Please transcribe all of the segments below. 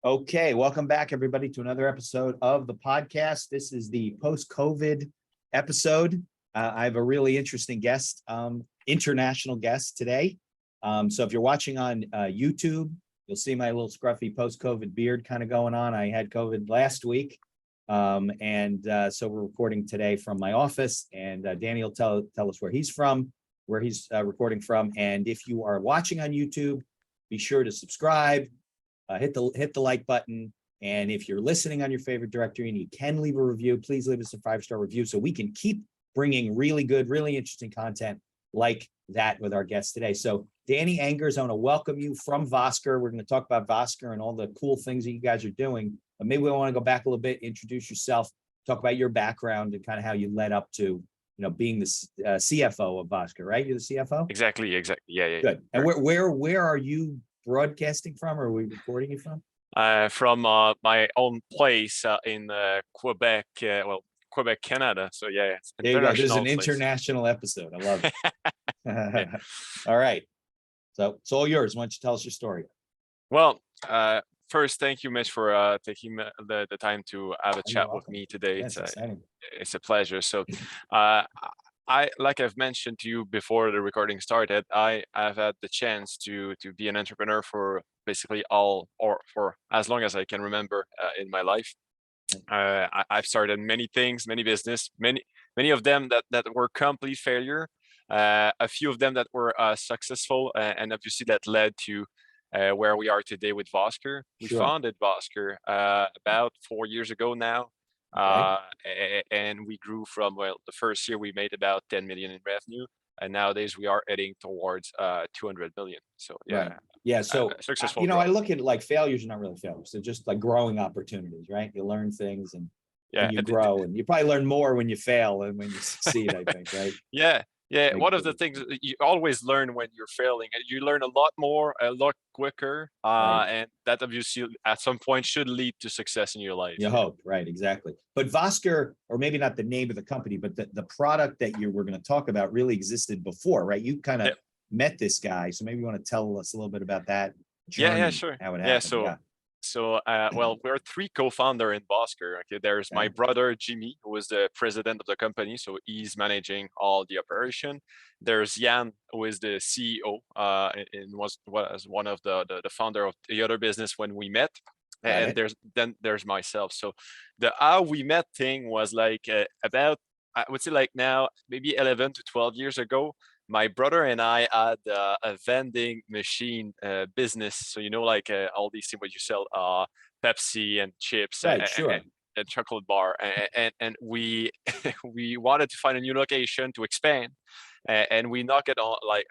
Okay, welcome back, everybody, to another episode of the podcast. This is the post-COVID episode. I have a really interesting guest, international guest today. So if you're watching on YouTube, you'll see my little scruffy post-COVID beard kind of going on. I had COVID last week, so we're recording today from my office. And Danny will tell us where he's from, where he's recording from. And if you are watching on YouTube, be sure to subscribe. Hit the like button, and if you're listening on your favorite directory and you can leave a review, please leave us a 5-star review so we can keep bringing really good, really interesting content like that with our guests today. So Danny Angers, I want to welcome you from Vosker. We're going to talk about Vosker and all the cool things that you guys are doing, but maybe we want to go back a little bit, introduce yourself, talk about your background and kind of how you led up to being the CFO of Vosker, right? You're the CFO? Exactly. Yeah. Good. And where are you broadcasting from, or are we recording you from? From my own place in Quebec, Quebec, Canada. So yeah, it's there you go. This is an place. International episode. I love it. All right. So it's all yours. Why don't you tell us your story? Well, first, thank you, Mitch, for taking the time to have a chat with me today. Yes, it's a pleasure. So like I've mentioned to you before the recording started, I have had the chance to be an entrepreneur for basically for as long as I can remember in my life. I've started many things, many business, many of them that were complete failure, a few of them that were successful, and obviously that led to where we are today with Vosker. We founded Vosker about 4 years ago now. And we grew from, the first year we made about 10 million in revenue, and nowadays we are heading towards 200 million. So So successful. I look at like failures are not really failures; they're just like growing opportunities, right? You learn things and you grow, and you probably learn more when you fail than when you succeed. I think, right? Yeah, one of the things you always learn when you're failing, and you learn a lot more, a lot quicker, and that obviously at some point should lead to success in your life. You hope, right? Exactly. But Vosker, or maybe not the name of the company, but the product that you were going to talk about really existed before, right? You kind of met this guy, so maybe you want to tell us a little bit about that journey. Yeah, sure. How it happened. So, we're 3 co-founders in Vosker. Okay, there's my brother Jimmy, who is the president of the company, so he's managing all the operation. There's Jan, who is the CEO, and was one of the founder of the other business when we met. And there's myself. So the how we met thing was like about, I would say, like now maybe 11 to 12 years ago. My brother and I had a vending machine business. So, like all these things where you sell Pepsi and chips and chocolate bar. And we we wanted to find a new location to expand. And we knocked it on, like,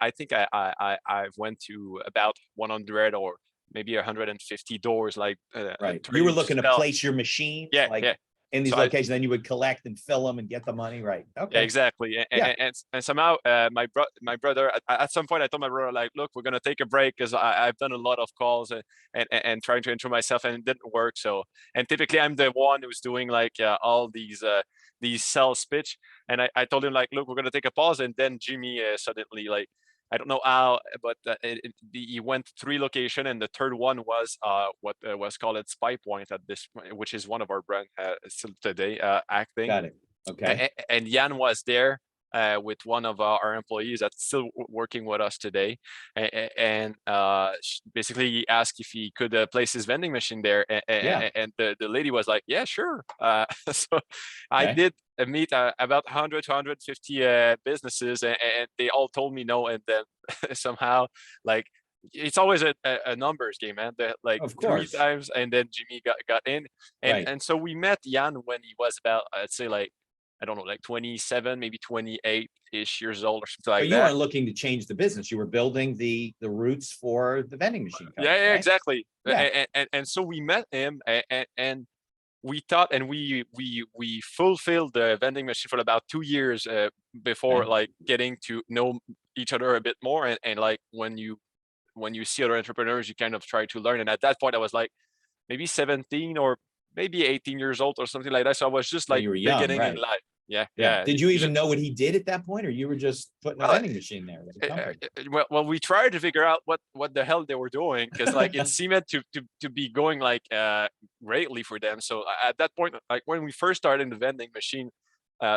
I think I went to about 100 or maybe 150 doors. Like, you were looking to place your machine. In these locations, then you would collect and fill them and get the money, right? Okay. Yeah, exactly. And somehow my brother, at some point I told my brother, like, look, we're gonna take a break because I've done a lot of calls and trying to intro myself, and it didn't work. So, and typically I'm the one who's doing like all these sales pitch, and I told him, like, look, we're gonna take a pause. And then Jimmy suddenly, like, I don't know how, but he went 3 locations, and the third one was what was called at Spy Point at this, which is one of our brand still today, acting. Got it. Okay. And Jan was there with one of our employees that's still working with us today, and basically he asked if he could place his vending machine there, and the lady was like, yeah, sure. So I did meet about 100 to 150 businesses, and they all told me no. And then somehow, like, it's always a numbers game, man. Like, 3 times, and then Jimmy got in, and so we met Jan when he was about, I'd say, like, I don't know, like 27, maybe 28-ish years old or something like that. But you weren't looking to change the business. You were building the roots for the vending machine company, right? Exactly. And so we met him, and we thought, and we fulfilled the vending machine for about 2 years before like getting to know each other a bit more. And like when you see other entrepreneurs, you kind of try to learn. And at that point I was like maybe 17 or maybe 18 years old or something like that. So I was just like beginning in life. Yeah. Did you even know what he did at that point, or you were just putting a Well, vending machine there with a company? well, we tried to figure out what the hell they were doing, because like it seemed to be going like greatly for them. So at that point, like when we first started in the vending machine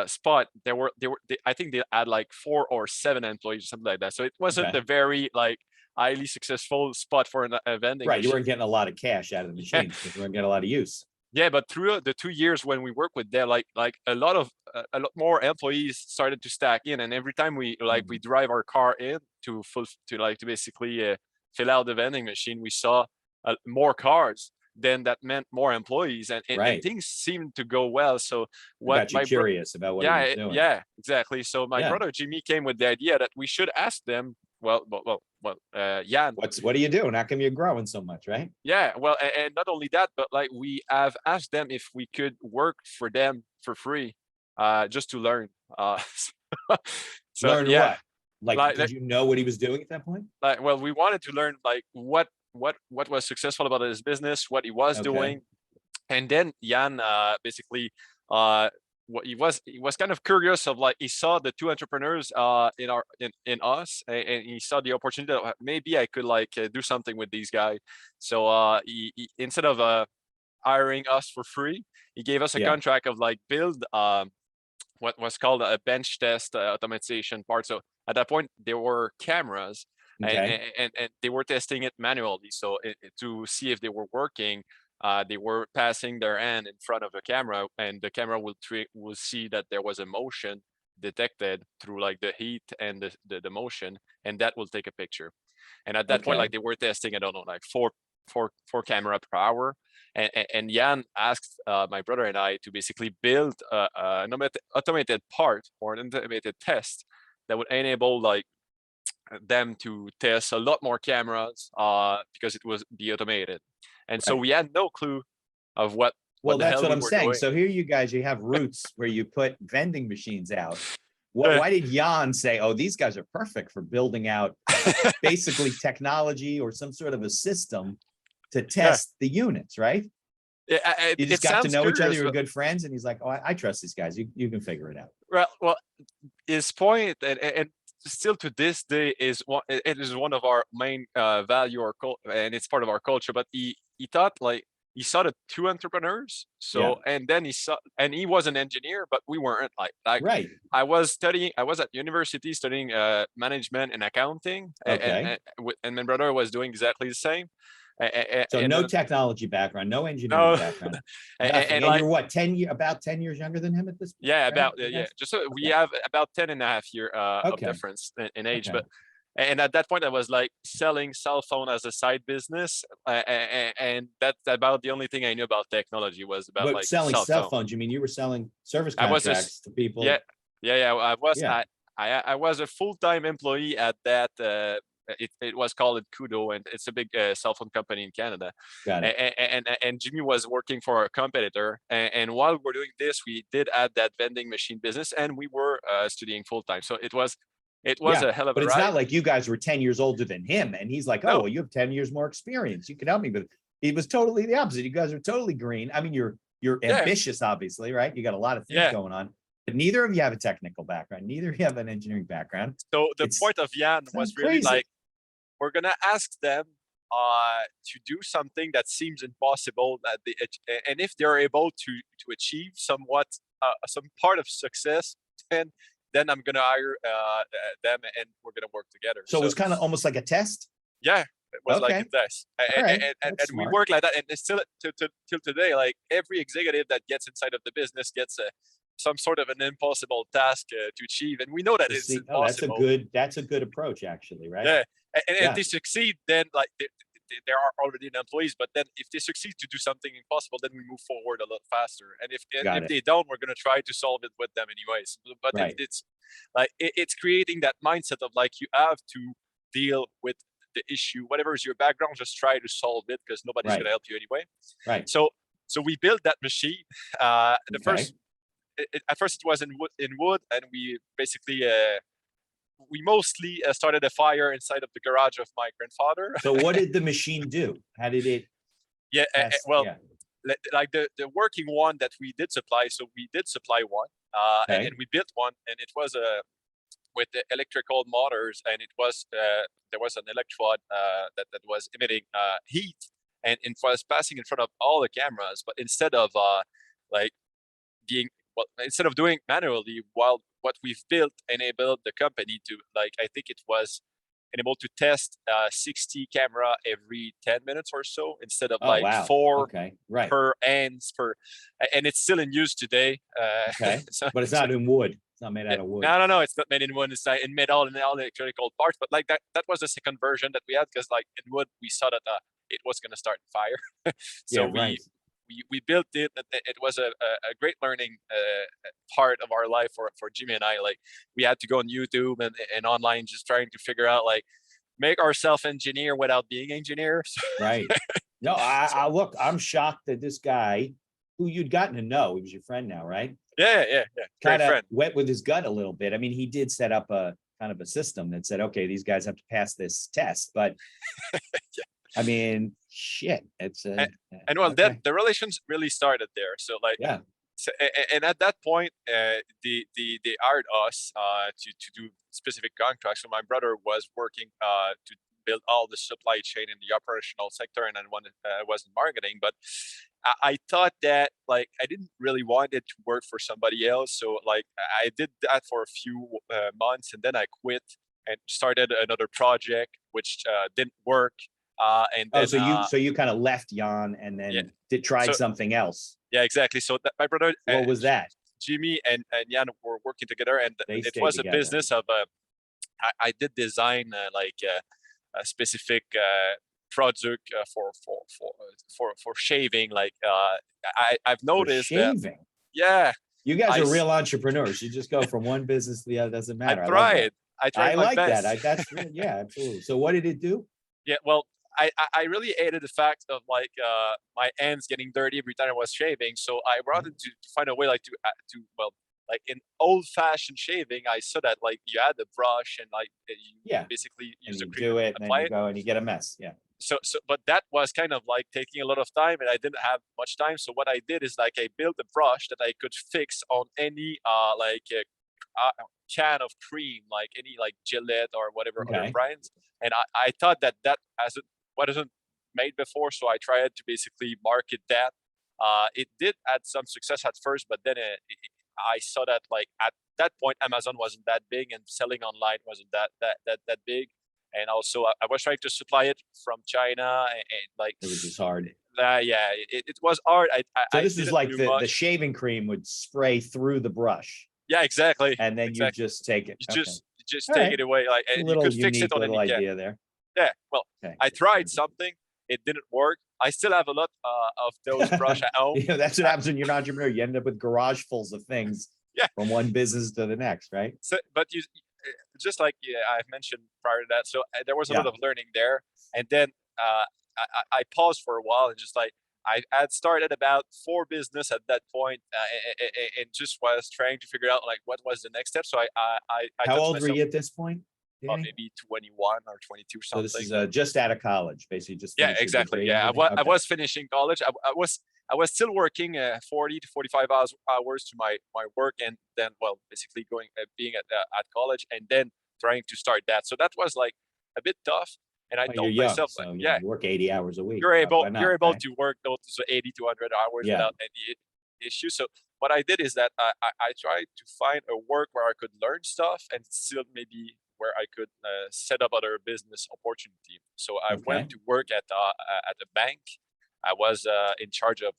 spot, I think they had like 4 or 7 employees or something like that. So it wasn't Okay. a very like highly successful spot for a vending Right. You machine. weren't getting a lot of cash out of the machine because you weren't getting a lot of use. Yeah, but through the 2 years when we worked with them, like a lot more employees started to stack in, and every time we we drive our car in to to basically fill out the vending machine, we saw more cars. Then that meant more employees, and Right. things seemed to go well. So It what got you curious about what he was doing. yeah, exactly. So my Yeah. brother Jimmy came with the idea that we should ask them. Jan. What are you doing? How come you're growing so much, right? Yeah, well, and not only that, but like we have asked them if we could work for them for free, just to learn. So Learn yeah, what? Like, did you know what he was doing at that point? like well, we wanted to learn like what was successful about his business, what he was doing, and then Jan basically what he was kind of curious of, like he saw the 2 entrepreneurs in us, and he saw the opportunity that maybe I could like do something with these guys. So he instead of hiring us for free, he gave us a contract of like build what was called a bench test automation part. So at that point there were cameras, and they were testing it manually, so to see if they were working. They were passing their hand in front of the camera, and the camera will see that there was a motion detected through like the heat and the motion, and that will take a picture. And at that point, like they were testing, I don't know, like four camera per hour. And Jan asked my brother and I to basically build an automated part or an automated test that would enable like them to test a lot more cameras because it was be automated. And so we had no clue of what Well, the that's hell what we I'm were saying. doing. So here you guys, you have roots where you put vending machines out. Why did Jan say, oh, these guys are perfect for building out basically technology or some sort of a system to test the units, right? You just got to know each other, you were good friends, and he's like, oh, I trust these guys. You can figure it out. Well, his point, and still to this day it is one of our main value and it's part of our culture. But he thought like he saw the 2 entrepreneurs. So and then he was an engineer, but we weren't like right. I was at university studying management and accounting, and my brother was doing exactly the same. So no technology background, no engineering background, nothing. And like, you're what, about 10 years younger than him at this point? Yeah, about just so we have about 10.5 years of difference in age. But and at that point I was like selling cell phone as a side business, and that's about the only thing I knew about technology was about like selling cell phones. You mean you were selling service contracts to people? I was a full-time employee at that it was called Kudo, and it's a big cell phone company in Canada. Got it. And Jimmy was working for a competitor, and while we're doing this, we did add that vending machine business, and we were studying full-time. So it was a hell of a ride. But it's not like you guys were 10 years older than him, and he's like, oh, well, you have 10 years more experience, you can help me. But it was totally the opposite. You guys are totally green. I mean, you're ambitious, obviously, right? You got a lot of things going on. But neither of you have a technical background. Neither of you have an engineering background. So the point of Jan was really like, we're gonna ask them to do something that seems impossible, and if they're able to achieve somewhat some part of success, then I'm gonna hire them, and we're gonna work together. So it was kind of almost like a test. Yeah, it was like a test, and we work like that, and it's still till today. Like every executive that gets inside of the business gets some sort of an impossible task to achieve, and we know that it's impossible. That's a good approach, actually, right? Yeah, and if they succeed, then like there are already employees, but then if they succeed to do something impossible, then we move forward a lot faster. And if they don't, we're going to try to solve it with them anyways. But it's like it's creating that mindset of like you have to deal with the issue, whatever is your background, just try to solve it, because nobody's going to help you anyway. Right. So we built that machine. At first it was in wood, and we basically we mostly started a fire inside of the garage of my grandfather. So what did the machine do? How did it? Like the working one that we did supply. So we did supply one. Okay. and we built one, and it was with the electrical motors, and it was there was an electrode that was emitting heat, and it was passing in front of all the cameras. But instead of like being instead of doing manually, while what we've built enabled the company to, like, I think it was able to test 60 camera every 10 minutes or so, instead of Oh, like wow. 4 Okay. Right. per ends per, and it's still in use today. Okay. So, But it's not in wood. It's not made out of wood. no, it's not made in wood. It's like in metal and all electrical parts. But like that was the second version that we had, because like in wood we saw that it was going to start fire. So Yeah, right. we built it. It was a great learning part of our life for Jimmy and I. Like, we had to go on YouTube and online, just trying to figure out, like, make ourselves engineer without being engineers. Right. No, So, I look, I'm shocked that this guy who you'd gotten to know, he was your friend now, right? yeah. Great Kind of friend. went with his gut a little bit. I mean, he did set up a kind of a system that said, okay, these guys have to pass this test. But I mean, shit, it's And well, okay. the relations really started there. So like, Yeah. so, and at that point, they hired us to do specific contracts. So my brother was working to build all the supply chain in the operational sector, and then one was in marketing. But I thought that, like, I didn't really want it to work for somebody else. So like, I did that for a few months, and then I quit and started another project, which didn't work. And Oh, then so you kind of left Jan and yeah, then tried so something else. yeah, exactly. So my brother, What was that? Jimmy and Jan were working together, and They it stayed was a together. business of I did design a specific product for shaving. Like, I've For noticed that, shaving. yeah, You guys I are real entrepreneurs. You just go from one business to the other. Doesn't I matter. I love that. tried I I tried my like that. best. That's real. Yeah, absolutely. So what did it do? Yeah, well, I really hated the fact of, like, my hands getting dirty every time I was shaving. So I wanted to find a way, like, to well, like in old fashioned shaving, I saw that, like, you had the brush, and like you Yeah. basically And use the you cream do and it, and then apply you it. go and you get a mess. Yeah. So but that was kind of like taking a lot of time, and I didn't have much time. So what I did is, like, I built a brush that I could fix on any can of cream, like any, like, Gillette or whatever other Okay. brands. And I thought that as it wasn't made before, so I tried to basically market that. It did add some success at first, but then I saw that, like, at that point Amazon wasn't that big, and selling online wasn't that big. And also I was trying to supply it from China, and like, It was just hard. yeah, it was hard. So I this is didn't like do the much. shaving cream would spray through the brush, Yeah, exactly, and then you exactly. just take it. You Okay. just All take right. it away, like, A and you little could fix it unique on little any can. idea there. Yeah, well, Okay. I tried something. It didn't work. I still have a lot of those brush at home. Yeah, that's what Uh, happens when you're an entrepreneur. You end up with garage fulls of things yeah. from one business to the next, right? So, but just like, yeah, I've mentioned prior to that. So there was a lot Yeah. of learning there, and then I paused for a while, and just, like, I had started about 4 business at that point, and just was trying to figure out, like, what was the next step. So I How thought to old were myself, you at this point, Danny? maybe 21 or 22, So this something. is just out of college, basically just Yeah, finished your exactly. degree and Yeah, everything. I Okay. was finishing college. I was still working 40 to 45 hours to my work, and then, well, basically going being at college, and then trying to start that. So that was, like, a bit tough. And I Well, you're told young, myself, like, so yeah, you work 80 hours a week. you're Why you're not, able right? to work those 80 to 100 hours Yeah. without any issue. So what I did is that I tried to find a work where I could learn stuff, and still maybe where I could set up other business opportunity. So I Okay. went to work at a bank. I was in charge of.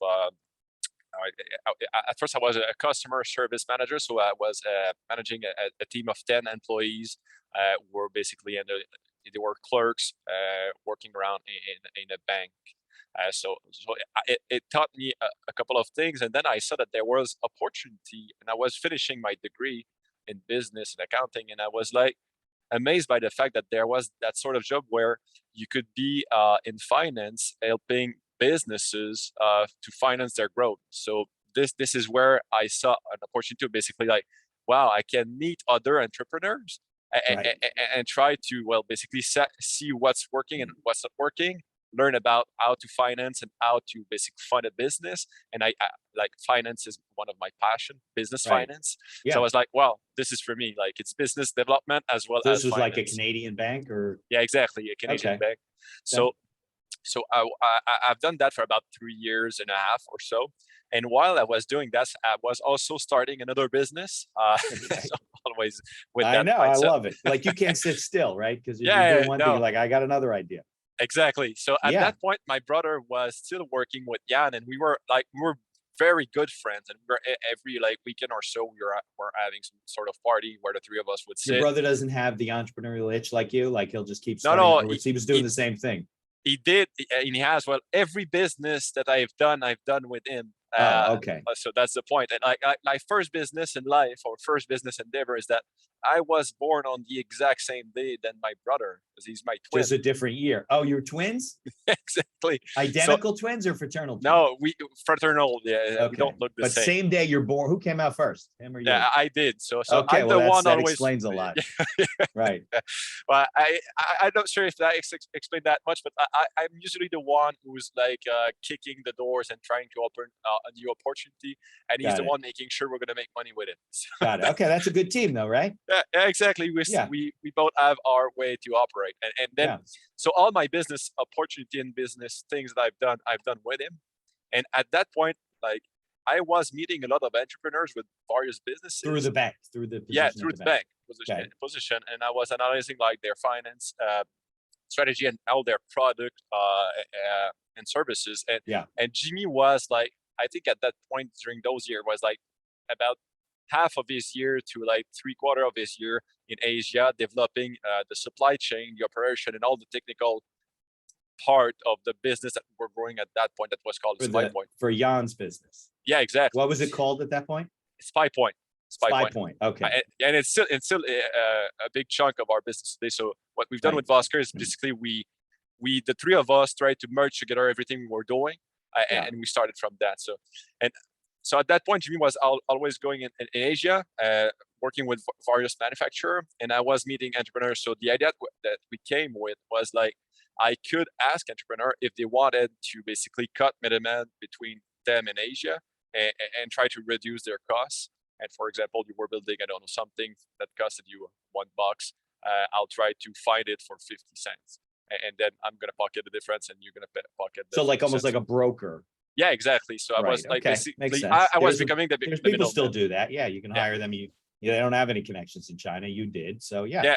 At first, I was a customer service manager, so I was managing a team of 10 employees. Who were basically they were clerks working around in a bank. So it taught me a couple of things, and then I saw that there was opportunity, and I was finishing my degree in business and accounting, and I was, like, amazed by the fact that there was that sort of job where you could be in finance, helping businesses to finance their growth. So this is where I saw an opportunity to basically, like, wow, I can meet other entrepreneurs, Right. and try to, well, basically see what's working and what's not working, learn about how to finance and how to basically fund a business. And I like finance is one of my passion, business Right. finance. So Yeah. I was like, well, this is for me. Like it's business development as well So this as was like a finance. Canadian bank or? Yeah, exactly, a Canadian Okay. bank. So I've done that for about 3 years and a half or so. And while I was doing that, I was also starting another business. Okay. So always with I that know. I mindset. love it. Like you can't sit still, right? Because if you're Yeah, doing one thing, no, you're like, I got another idea. exactly. So at Yeah. that point, my brother was still working with Jan, and we were very good friends. And we were every like weekend or so, we're having some sort of party where the three of us would Your sit. brother doesn't have the entrepreneurial itch like you. Like he'll just keep No, starting no, other words. He was doing the same thing. he did, and he has. Well, every business that I've done with him. Oh, okay. So that's the point. And my first business in life or first business endeavor is that I was born on the exact same day than my brother, because he's my twin. Just a different year. Oh, you're twins? Exactly. So Identical twins or fraternal twins? no, we fraternal. Yeah, we Okay. don't look the But same. same day you're born. Who came out first? Him or you? Yeah, I did. So Okay. I'm Well, the one that always. explains a lot. Right. Well, I'm not sure if that explained that much, but I'm usually the one who's like kicking the doors and trying to open a new opportunity, and he's Got the it. one making sure we're gonna make money with it. So Got it. Okay. That's a good team though, right? yeah, exactly. Yeah. We both have our way to operate, and then Yeah. so all my business opportunity and business things that I've done with him, and at that point, like I was meeting a lot of entrepreneurs with various businesses Through the bank, through the yeah, position through at the the bank. bank Okay. position, and I was analyzing like their finance strategy and all their product and services. Yeah. And Jimmy was like, I think at that point during those years was like about half of his year to like 3/4 of his year in Asia, developing the supply chain, the operation, and all the technical part of the business that we're growing at that point. That was called Spy Point. For Jan's business. Yeah, exactly. What was it called at that point? Spy Point. Spy Point. Okay. And it's still a big chunk of our business today. So what we've done Right. with Vosker is basically we the three of us tried to merge together everything we were doing, Yeah. and we started from that. So at that point, Jimmy was always going in Asia, working with various manufacturers, and I was meeting entrepreneurs. So the idea that we came with was like I could ask entrepreneurs if they wanted to basically cut middlemen between them and Asia and try to reduce their costs. And for example, you were building, I don't know, something that costed you $1. I'll try to find it for 50 cents. And then I'm going to pocket the difference and you're going to pocket the So like 50 almost cents. like a broker. Yeah, exactly. So I Right. was like, Okay. Makes basically, sense. I was becoming the There's people still middleman. do that. Yeah. You can Yeah. hire them. They don't have any connections in China. You did. So yeah. Yeah.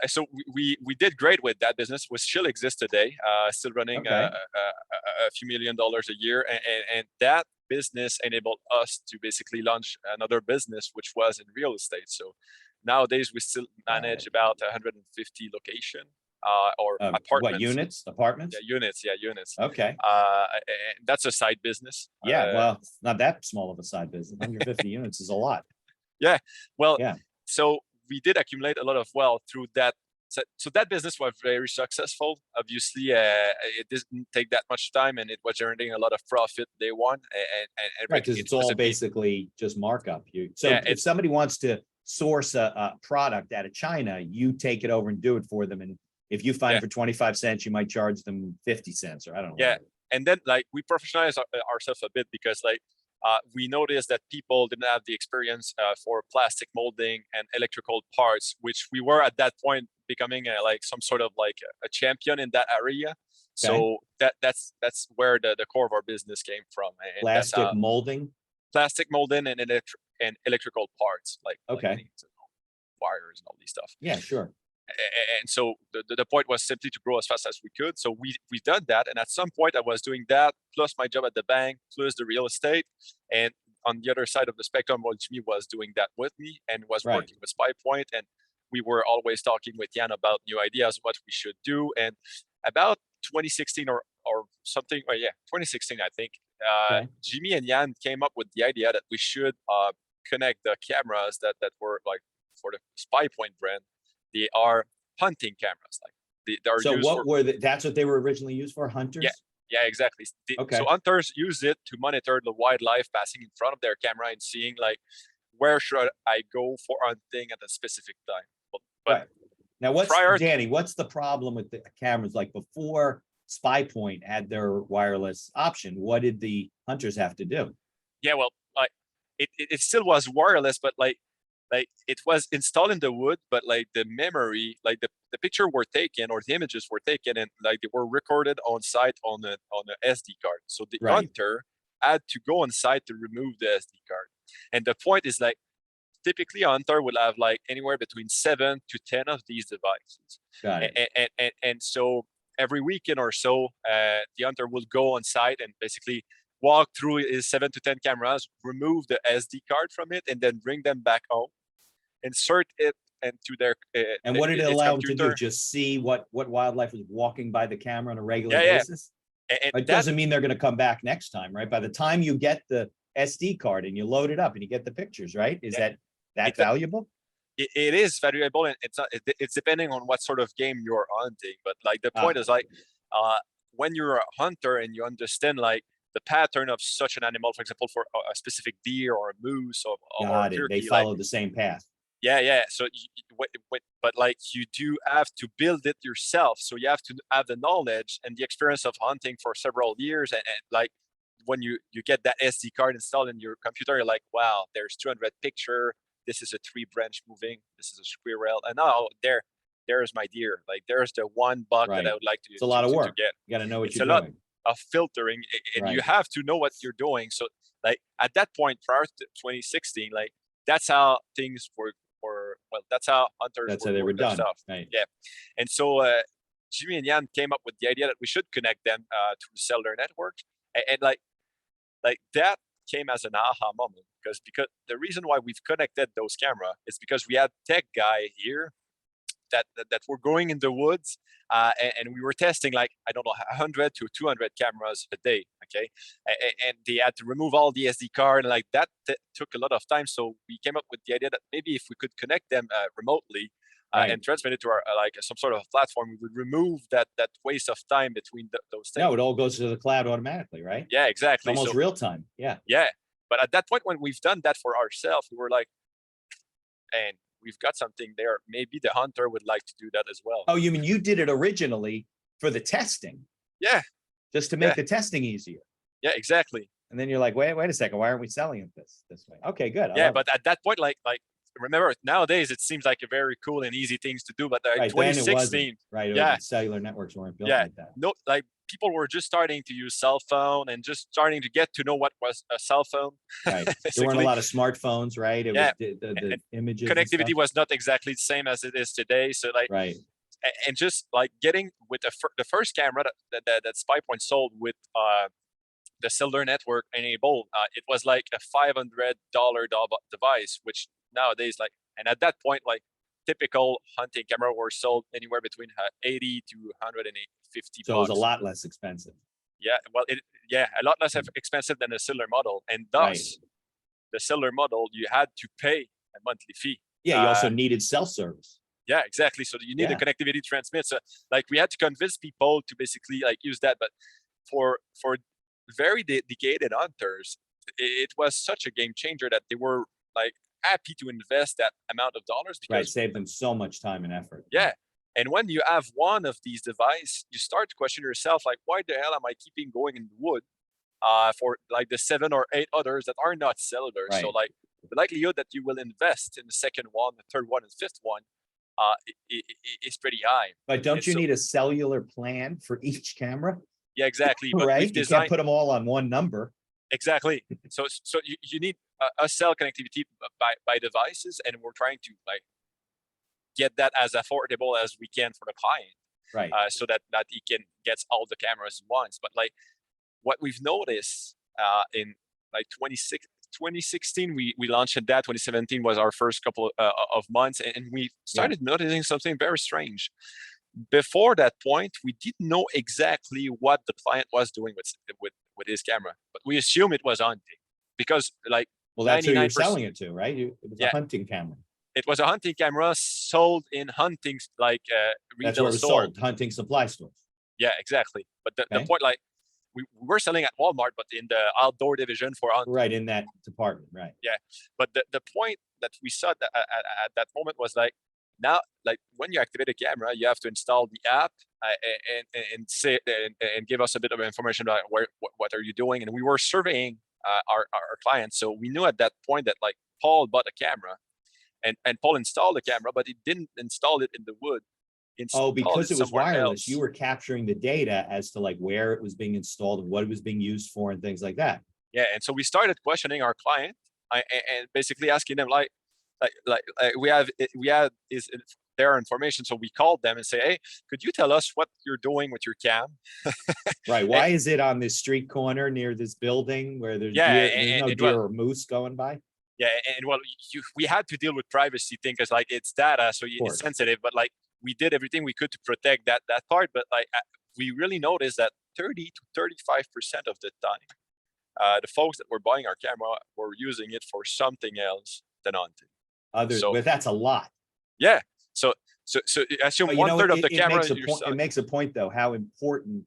So we did great with that business, which still exists today, still running Okay. a few $1 million a year. And that business enabled us to basically launch another business, which was in real estate. So nowadays we still manage about 150 location or apartments. What units? Apartments? Yeah, units. Yeah, units. Okay. And that's a side business. Yeah. Well, it's not that small of a side business. 150 units is a lot. Yeah. Well, Yeah. so we did accumulate a lot of wealth through that. So that business was very successful. Obviously, it didn't take that much time, and it was generating a lot of profit day one. And Right, because it's all basically just markup. If somebody wants to source a product out of China, you take it over and do it for them. And if you find it for 25 cents, you might charge them 50 cents, or I don't know. Yeah, and then like we professionalize ourselves a bit because like we noticed that people didn't have the experience for plastic molding and electrical parts, which we were at that point becoming like some sort of like a champion in that area. So that's where the core of our business came from. And plastic molding and electrical parts, like wires and all these stuff. Yeah, sure. And so the point was simply to grow as fast as we could. So we done that. And at some point I was doing that, plus my job at the bank, plus the real estate. And on the other side of the spectrum, well, Jimmy was doing that with me and was working with Spy Point. And we were always talking with Jan about new ideas, what we should do. And about 2016 or something, 2016, I think, Jimmy and Jan came up with the idea that we should connect the cameras that were like for the Spy Point brand. They are hunting cameras. Like they are so used what were that's what they were originally used for, hunters? Yeah, exactly. So hunters use it to monitor the wildlife passing in front of their camera and seeing like where should I go for hunting at a specific time. But now what's Danny, what's the problem with the cameras? Like before SpyPoint had their wireless option. What did the hunters have to do? Yeah, well, like it still was wireless, but like it was installed in the wood, but like the memory, like the picture were taken or the images were taken and like they were recorded on site on a SD card. So the Right. hunter had to go on site to remove the SD card. And the point is like typically a hunter will have like anywhere between 7 to 10 of these devices. Got it. And so every weekend or so, the hunter will go on site and basically walk through his 7 to 10 cameras, remove the SD card from it, and then bring them back home, insert it into their And what did it its allow them to computer. do? Just see what wildlife was walking by the camera on a regular Yeah, yeah. basis? And It that, doesn't mean they're going to come back next time, right? By the time you get the SD card and you load it up and you get the pictures, right? Is Yeah. that It- valuable? it is valuable, and it's not, it's depending on what sort of game you're hunting. But like the point is like, when you're a hunter and you understand like the pattern of such an animal, for example, for a specific deer or a moose or a Got it. turkey, They like follow the same path. yeah. So but like you do have to build it yourself. So you have to have the knowledge and the experience of hunting for several years, and like when you get that SD card installed in your computer, you're like, wow, there's 200 picture. This is a tree branch moving. This is a squirrel, and now there's my deer. Like there's the one buck Right. that I would like It's a lot of to work. get. You got to know what It's you're a lot doing. of filtering, and you Right. have to know what you're doing. So like at that point, prior to 2016, like that's how things were. Or well, that's how hunters That's how they were doing their done. stuff. Right. Yeah, and so Jimmy and Jan came up with the idea that we should connect them to the cellular network, and like that came as an aha moment because the reason why we've connected those camera is because we had tech guy here that were going in the woods, and we were testing like I don't know 100 to 200 cameras a day. Okay, and they had to remove all the SD card, and like that took a lot of time. So we came up with the idea that maybe if we could connect them remotely. Right. And transmit it to our like some sort of platform, we would remove that waste of time between those things. No, it all goes to the cloud automatically, right? Yeah, exactly. It's almost So, real time. Yeah. yeah, but at that point when we've done that for ourselves, we were like, and we've got something there. Maybe the hunter would like to do that as well. Oh, you mean you did it originally for the testing? Yeah. Just to make Yeah. the testing easier. Yeah, exactly. And then you're like, wait a second, why aren't we selling it this way? Okay, good. I Yeah, love but at that point, like remember nowadays it seems like a very cool and easy things to do, but it. Right, then it 2016, wasn't. Right. yeah. Cellular networks weren't built Yeah. like that. No, like people were just starting to use cell phone and just starting to get to know what was a cell phone. Right. There weren't a lot of smartphones, right? It Yeah. was the images. Connectivity was not exactly the same as it is today. So like, right. And just like getting with the first camera that SpyPoint sold with the cellular network enabled, it was like a $500 device, which nowadays like, and at that point, like typical hunting camera were sold anywhere between 80 to 150 So it was a lot less expensive. Yeah, well, a lot less expensive than a cellular model, and thus the cellular model you had to pay a monthly fee. Yeah, you also needed cell service. Yeah, exactly. So you need the connectivity to transmit. So like we had to convince people to basically like use that, but for very dedicated hunters, it was such a game changer that they were like happy to invest that amount of dollars because saved them so much time and effort. Yeah. And when you have one of these devices, you start to question yourself, like, why the hell am I keeping going in the wood for like the 7 or 8 others that are not cellular? Right. So like the likelihood that you will invest in the second one, the third one, and fifth one is pretty high. But don't you need a cellular plan for each camera? Yeah, exactly. But right. You can't put them all on one number. Exactly. So you need a cell connectivity by devices, and we're trying to like get that as affordable as we can for the client, right? So that he can get all the cameras once. But like what we've noticed in like 2016, we launched that. 2017 was our first couple of months, and we started noticing something very strange. Before that point, we didn't know exactly what the client was doing with his camera, but we assume it was hunting because like, well, that's who you're selling it to, right? It was a hunting camera. It was a hunting camera sold in hunting like that's where it was store. sold, hunting supply stores. Yeah, exactly. But the point, like we were selling at Walmart, but in the outdoor division for hunting. Right, in that department, right? Yeah, but the point that we saw at that moment was like, now, like when you activate a camera, you have to install the app and say and give us a bit of information about what are you doing. And we were surveying our clients, so we knew at that point that like Paul bought a camera, and Paul installed the camera, but he didn't install it in the wood. He Oh, installed because it it was somewhere wireless, you else. were capturing the data as to like where it was being installed and what it was being used for and things like that. Yeah, and so we started questioning our client and basically asking them like we have is their information. So we called them and say, hey, could you tell us what you're doing with your cam? Right. And, Why is it on this street corner near this building where there's yeah, deer? There's no and deer or moose going by. Of yeah, and well, we had to deal with privacy thing because like it's data, so it's course. sensitive. But like we did everything we could to protect that part. But like we really noticed that 30 to 35% of the time, the folks that were buying our camera were using it for something else than hunting. So But that's a lot. yeah, so assume But you one know, third of the it camera makes a you're point. It selling. makes a point though, how important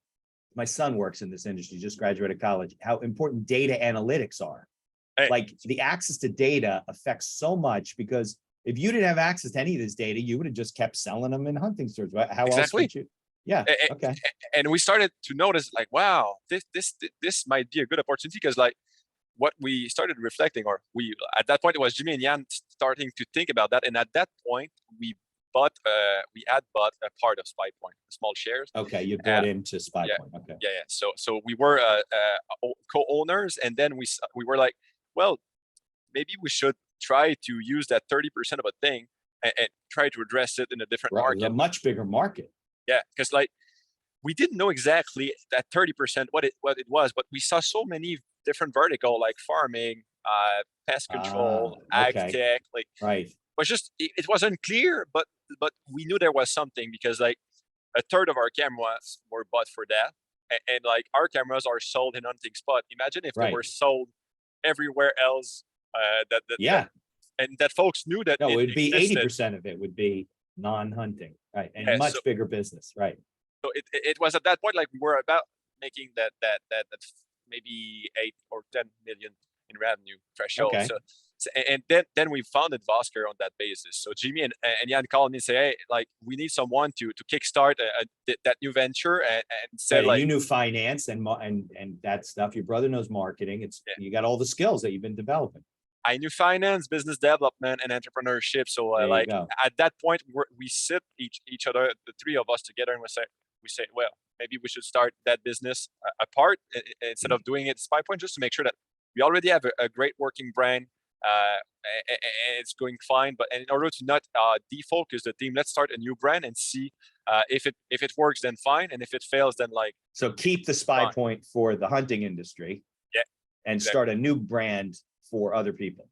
my son works in this industry, just graduated college, how important data analytics are. Hey, Like the access to data affects so much, because if you didn't have access to any of this data, you would have just kept selling them in hunting stores. How else exactly. would you? Yeah. Okay. And we started to notice like, wow, this might be a good opportunity because like what we started reflecting, or we at that point it was Jimmy and Yan starting to think about that, and at that point we had bought a part of Spy Point, small shares. Okay. You bought into Yeah, SpyPoint. Okay. yeah. So we were co-owners, and then we were like, well, maybe we should try to use that 30% of a thing and try to address it in a different Right. It was a market. much bigger market. Yeah, because like we didn't know exactly that 30% what it was, but we saw so many different vertical like farming, pest control, ag Okay. tech, like Right. was just it was unclear, but we knew there was something because like a third of our cameras were bought for that, and like our cameras are sold in hunting spot. Imagine if they Right. were sold everywhere else, Yeah. and that folks knew that No, it it would be existed. 80% of it would be non-hunting. Right. And Yeah, much bigger business. Right. so it was at that point like we were about making that maybe 8 or 10 million in revenue threshold. Okay. And then we founded Vosker on that basis. So Jimmy and Jan called me and say, hey, like we need someone to kickstart that new venture, and said Right, and like, you knew finance and that stuff. Your brother knows marketing. You got all the skills that you've been developing. I knew finance, business development, and entrepreneurship. So There you like go. at that point, we sit each other, the three of us together, and we say, well, maybe we should start that business apart instead of doing it Spy Point, just to make sure that we already have a great working brand. And it's going fine, but in order to not defocus the team, let's start a new brand and see if it works, then fine, and if it fails, then like So keep the Spy fine. Point for the hunting industry. Yeah, and exactly. start a new brand for other people.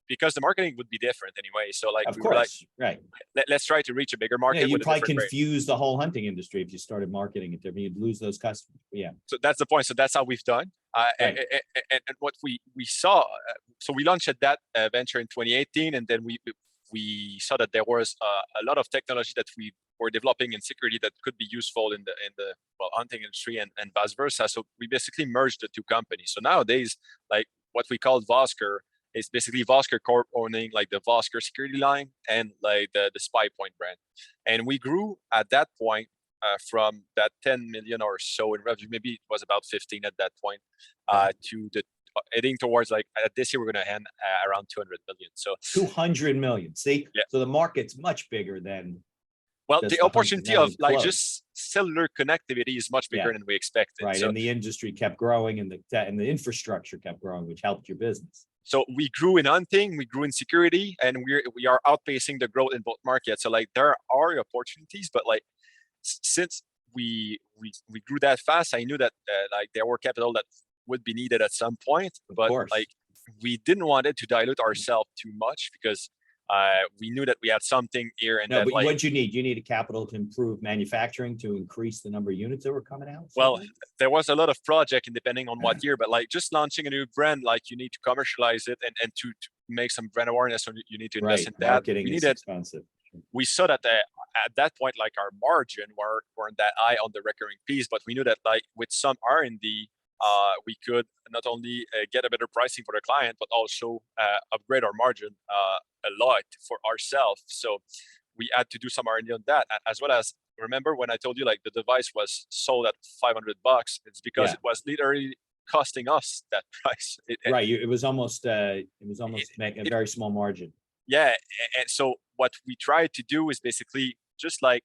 Because the marketing would be different anyway. So like Of we course, were like, right. let's try to reach a bigger Yeah, market you with a probably different brand. confuse the whole hunting industry if you started marketing it different. You'd lose those customers. Yeah. So that's the point. So that's how we've done. Right. And what we saw, so we launched that venture in 2018, and then we saw that there was a lot of technology that we were developing in security that could be useful in the hunting industry and vice versa. So we basically merged the two companies. So nowadays, like what we call Vosker is basically Vosker Corp owning like the Vosker security line and like the Spy Point brand. And we grew at that point from that 10 million or so in revenue, maybe it was about 15 at that point, to the heading towards like this year we're going to end around 200 million. So 200 million. See, yeah. So the market's much bigger than. Well, the opportunity of like just cellular connectivity is much bigger than we expected. Right, so, and the industry kept growing, and the infrastructure kept growing, which helped your business. So we grew in hunting, we grew in security, and we are outpacing the growth in both markets. So like there are opportunities, but like since we grew that fast, I knew that like there were capital that would be needed at some point, but like we didn't want it to dilute ourselves too much because we knew that we had something here. And no, but like, what you need a capital to improve manufacturing, to increase the number of units that were coming out. Well, there was a lot of project, and depending on what year, but like just launching a new brand, like you need to commercialize it and to make some brand awareness, so you need to invest in that. Marketing is expensive. We saw that at that point, like our margin weren't that high on the recurring piece, but we knew that like with some R&D, we could not only get a better pricing for the client, but also upgrade our margin a lot for ourselves. So we had to do some R&D on that, as well as, remember when I told you like the device was sold at $500? It's because Yeah. it was literally costing us that price. Right. It was almost a it- very small margin. yeah. And so what we tried to do is basically just like,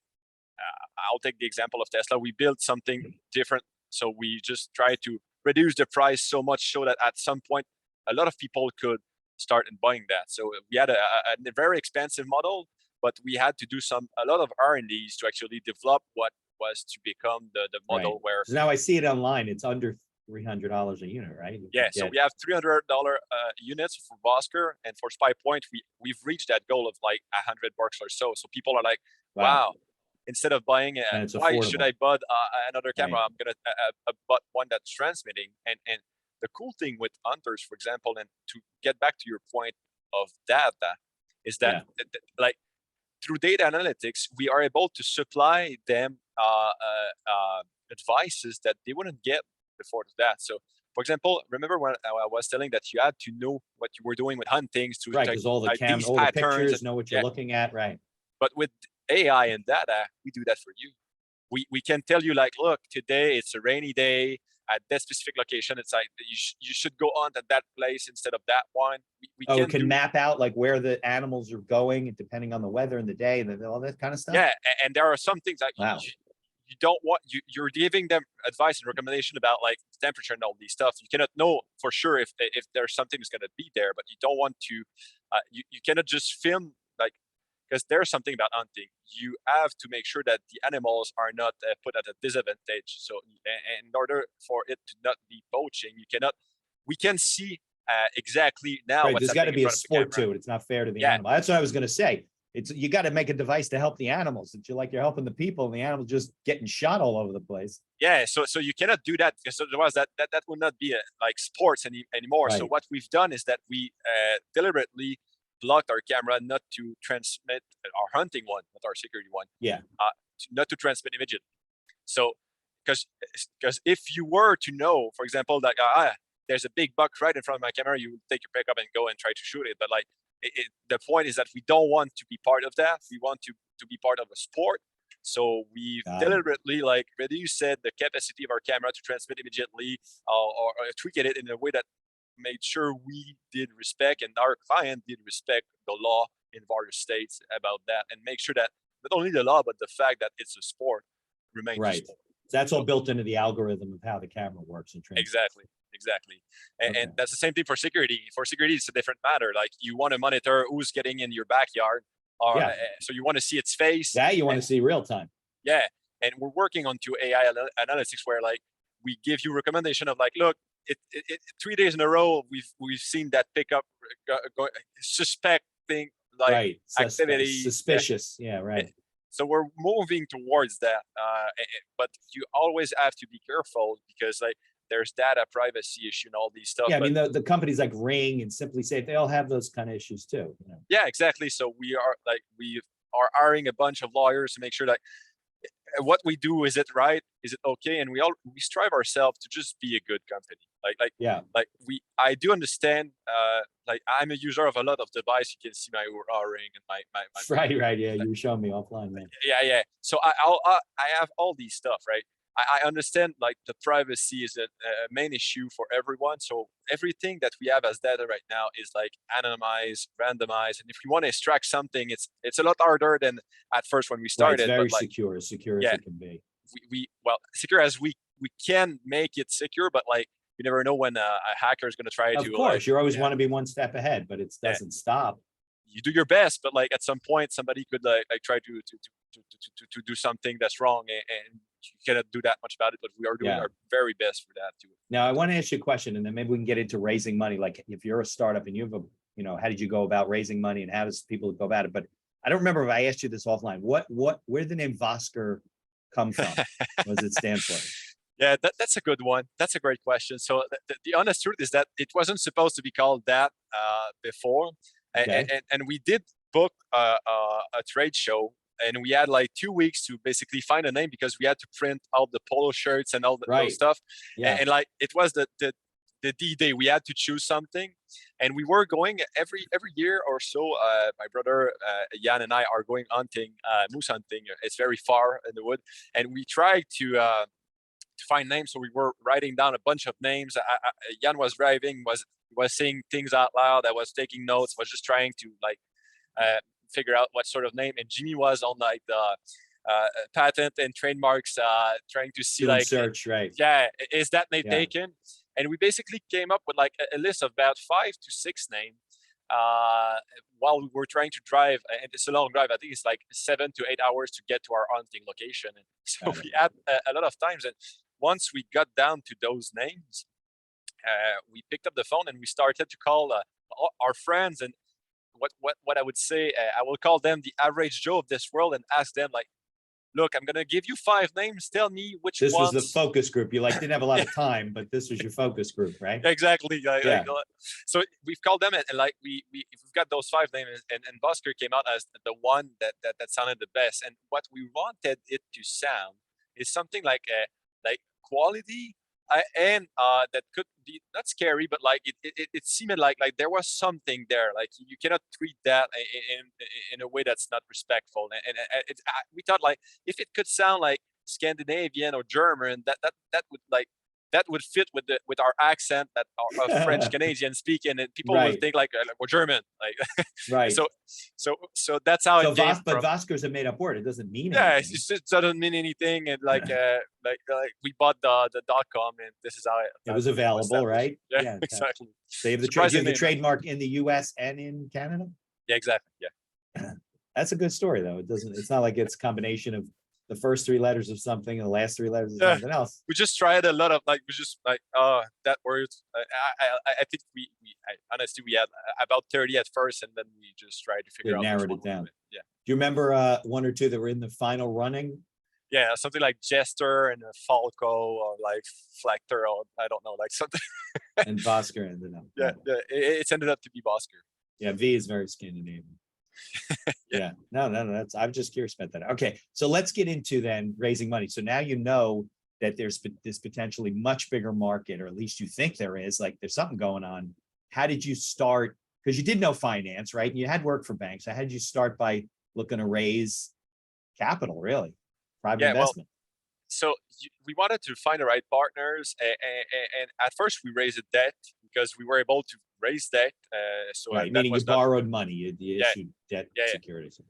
I'll take the example of Tesla. We built something different. So we just tried to reduce the price so much so that at some point, a lot of people could start and buying that. So we had a very expensive model, but we had to do a lot of R&Ds to actually develop what was to become the model Right. where. So now I see it online. It's under $300 a unit, right? Yeah, so we have $300 units for Vosker, and for Spy Point, we've reached that goal of like $100 or so. So people are like, wow. Instead of buying why should I buy another camera? I'm gonna buy one that's transmitting. And the cool thing with hunters, for example, and to get back to your point of data, is that like through data analytics, we are able to supply them advices that they wouldn't get before that. So, for example, remember when I was telling that you had to know what you were doing with hunting to because all the all the pictures know what you're looking at, right? But with AI and data, we do that for you. We can tell you like, look, today it's a rainy day at that specific location. It's like you should go on at that place instead of that one. We can map out like where the animals are going, depending on the weather and the day and all that kind of stuff. Yeah, and there are some things that you don't want. You're giving them advice and recommendation about like temperature and all these stuff. You cannot know for sure if there's something that's going to be there, but you don't want to. You cannot just film like. Because there's something about hunting. You have to make sure that the animals are not put at a disadvantage. So in order for it to not be poaching, we can see exactly now. Right, there's got to be a sport to it. It's not fair to the animal. That's what I was going to say. You got to make a device to help the animals. That you're helping the people, and the animals just getting shot all over the place. Yeah, so you cannot do that, because otherwise that would not be like sports anymore. Right. So what we've done is that we deliberately blocked our camera not to transmit our hunting one, not our security one. Yeah. Not to transmit immediately. So, because if you were to know, for example, that there's a big buck right in front of my camera, you take your pickup and go and try to shoot it. But like, the point is that we don't want to be part of that. We want to be part of a sport. So we deliberately like reduced the capacity of our camera to transmit immediately, or tweak it in a way that made sure we did respect and our client did respect the law in various states about that, and make sure that not only the law but the fact that it's a sport remains a sport. That's all built into the algorithm of how the camera works and trains. Exactly. And that's the same thing for security. For security, it's a different matter. Like, you want to monitor who's getting in your backyard, or so you want to see its face. Yeah, you want to see real time. Yeah, and we're working on AI analytics where like we give you recommendation of like, look, it 3 days in a row we've seen that pickup suspecting like activity, suspicious. Yeah, right. So we're moving towards that, but you always have to be careful, because like there's data privacy issue and all these stuff. Yeah, I mean the companies like Ring and Simply Safe, they all have those kind of issues too. You know? Yeah, exactly. So we are hiring a bunch of lawyers to make sure that what we do, is it right, is it okay, and we strive ourselves to just be a good company. I do understand. Like, I'm a user of a lot of devices. You can see my Ring and my right. Yeah, you were showing me offline, man. Yeah. So I have all these stuff, right? I understand like the privacy is a main issue for everyone. So everything that we have as data right now is like anonymized, randomized, and if you want to extract something, it's a lot harder than at first when we started. Right, it's very secure as it can be. Secure as we can make it secure, but like you never know when a hacker is going to try to. Of course, you always want to be one step ahead, but it doesn't stop. You do your best, but like at some point, somebody could like try to do something that's wrong, and you cannot do that much about it. But we are doing our very best for that too. Now, I want to ask you a question, and then maybe we can get into raising money. Like, if you're a startup and you have how did you go about raising money, and how does people go about it? But I don't remember if I asked you this offline. Where did the name Vosker come from? What does it stand for? Yeah, that's a good one. That's a great question. So the honest truth is that it wasn't supposed to be called that before. And we did book a trade show, and we had like 2 weeks to basically find a name, because we had to print out the polo shirts and all those stuff. And like, it was the the D-Day. We had to choose something, and we were going every year or so. My brother Jan and I are going hunting, moose hunting. It's very far in the wood, and we tried to find names. So we were writing down a bunch of names. Jan was driving, was saying things out loud. I was taking notes. Was just trying to like figure out what sort of name. And Jimmy was on like the patent and trademarks, trying to see Doing like, search, right? yeah, is that name Yeah. taken? And we basically came up with like a list of about 5 to 6 names. While we were trying to drive, and it's a long drive. I think it's like 7 to 8 hours to get to our hunting location. And so Got it. we had a lot of times. And once we got down to those names, we picked up the phone and we started to call our friends. And what I would say, I will call them the average Joe of this world and ask them like, look, I'm gonna give you 5 names. Tell me which This ones. was the focus group. You like didn't have a lot of time, but this was your focus group, right? Exactly. Yeah. So we've called them, and like we've got those 5 names, and Vosker came out as the one that sounded the best. And what we wanted it to sound is something like quality, and that could be not scary, but like it seemed like there was something there. Like you cannot treat that in a way that's not respectful. And we thought like if it could sound like Scandinavian or German, that would fit with our accent that are French Canadian speaking, and people Right. will think like we're German, like Right. so that's how it came But from. Vosker's a made up word. It doesn't mean Yeah, anything. it doesn't mean anything, and like we bought the .com, and this is how It was available, right? Yeah, exactly. So you have the trademark in the US and in Canada? Yeah, exactly. Yeah. That's a good story though. It's not like it's a combination of the first 3 letters of something and the last 3 letters of something else. We just tried a lot of like, we just like, that word. I think honestly, we had about 30 at first, and then we just tried to figure out. Narrowed it down. Yeah. Do you remember 1 or 2 that were in the final running? Yeah, something like Jester and Falco, or like Flactor, or I don't know, like something. And Vosker ended up. Yeah, it's ended up to be Vosker. Yeah, V is very Scandinavian. Yeah. No, that's, I'm just curious about that. Okay, so let's get into then raising money. So now you know that there's this potentially much bigger market, or at least you think there is, like there's something going on. How did you start? Because you did know finance, right? And you had worked for banks. So how did you start by looking to raise capital, really? Private investment. So we wanted to find the right partners, and at first we raised a debt because we were able to raise debt. So right, meaning you borrowed money, you issued debt securities.